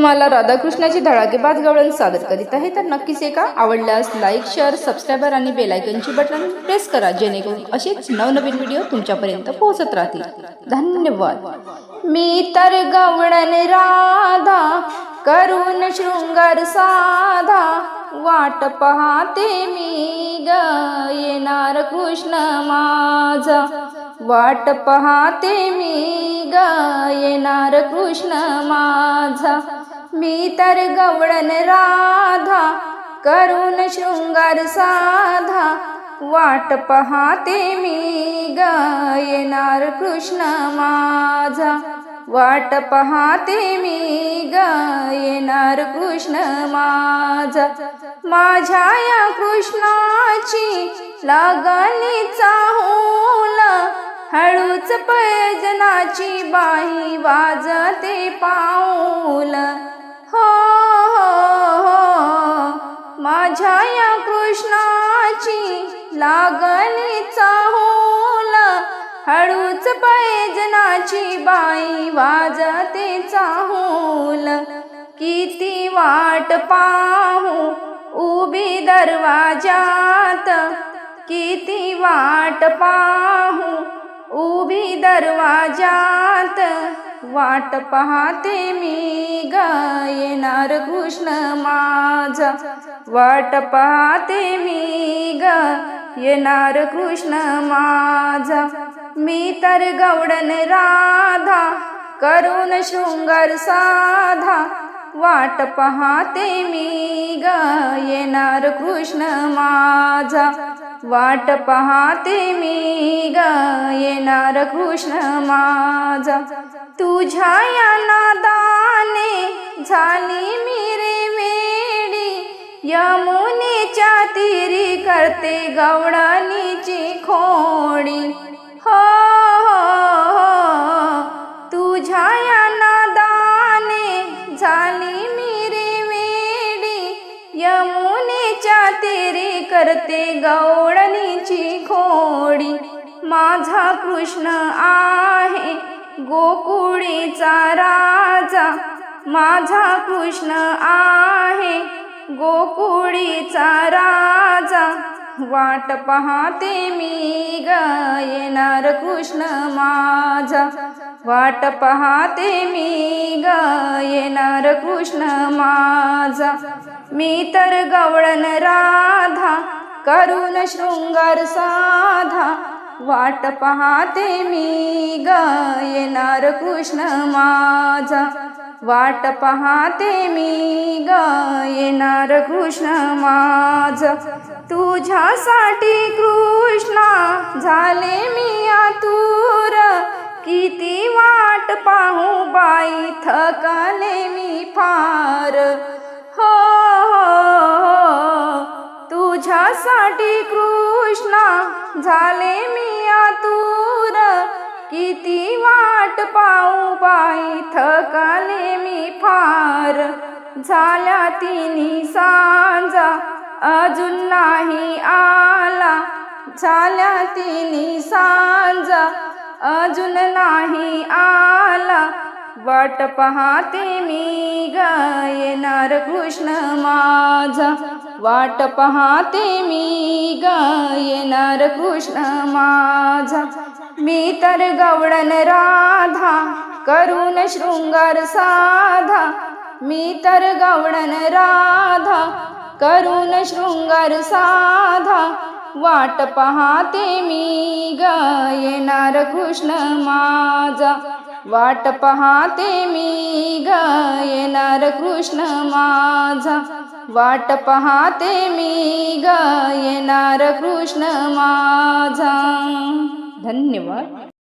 तुम्हाला राधाकृष्णाची धडाकेबाज गवळण सादर करीत आहे तर नक्कीच एका आवडल्यास लाईक शेअर सबस्क्राईबर आणि बेल आयकॉनची बटन प्रेस करा जेणेकरून असेच नवनवीन व्हिडिओ तुमच्यापर्यंत पोहोचत राहतील। धन्यवाद। मी तर गवळण राधा करून शृंगार साधा वाट पाहते मी ग येणार कृष्ण माझा वाट पाहते मी ग येणार कृष्ण माझा। मी तर गवळण राधा करून शृंगार साधा वाट पाहते मी ग येणार कृष्ण माझा वाट पाहते मी ग येणार कृष्ण माझा। माझ्या या कृष्णाची लागणी चाहूल हळूच पैजनाची बाही वाजते पाऊल हो माझ्या या कृष्णाची लागणी चाहूल हळूच पैजनाची बाई वाजते चाहूल। किती वाट पाहू उभी दरवाजात किती वाट पाहू उभी दरवाजात वाट पाहते मी ग येणार कृष्ण माझा वाट पाहते मी ग येणार कृष्ण माझा। मी तर गवळण राधा करून शृंगार साधा वाट पाहते मी ग येणार कृष्ण माझा वाट पाहते मी ग येणार कृष्ण माझा। तुझ्या या नादाने झाली मी रे वेडी यमुनेच्या तीरी करते गवळणीची खोडी हो तुझ्या या नादाने झाली मी रे वेडी यमुनेच्या तीरी करते गवळणीची खोडी। माझा कृष्ण आहे गोकुळीचा राजा माझा कृष्ण आहे गोकुळीचा राजा वाट पाहते मी ग येणार कृष्ण माझा वाट पाहते मी ग येणार कृष्ण माझा। मी तर गवळण राधा करून शृंगार साधा वाट पाहते मी ग येणार कृष्ण माझा वाट पाहते मी ग येणार कृष्ण माझा। तुझ्यासाठी कृष्णा झाले मी आतुर किती वाट पाहू बाई थकले मी फार हो तुझ्यासाठी कृष्णा झाले मी आतुर किती वाट पाहू बाई थकले मी फार। झाल्या तिन्ही सांजा अजून नाही आला झाल्या तिन्ही सांजा अजून नाही आला वाट पाहते मी ग येणार कृष्ण माझा वाट पाहते मी ग येणार कृष्ण माझा। मी तर गवळण राधा करून शृंगार साधा मी तर गवळण राधा करून शृंगार साधा वाट पाहते मी ग येणार कृष्ण माझा वाट पाहते मी ग येणार कृष्ण माझा वाट पाहते मी ग येणार कृष्ण माझा। धन्यवाद।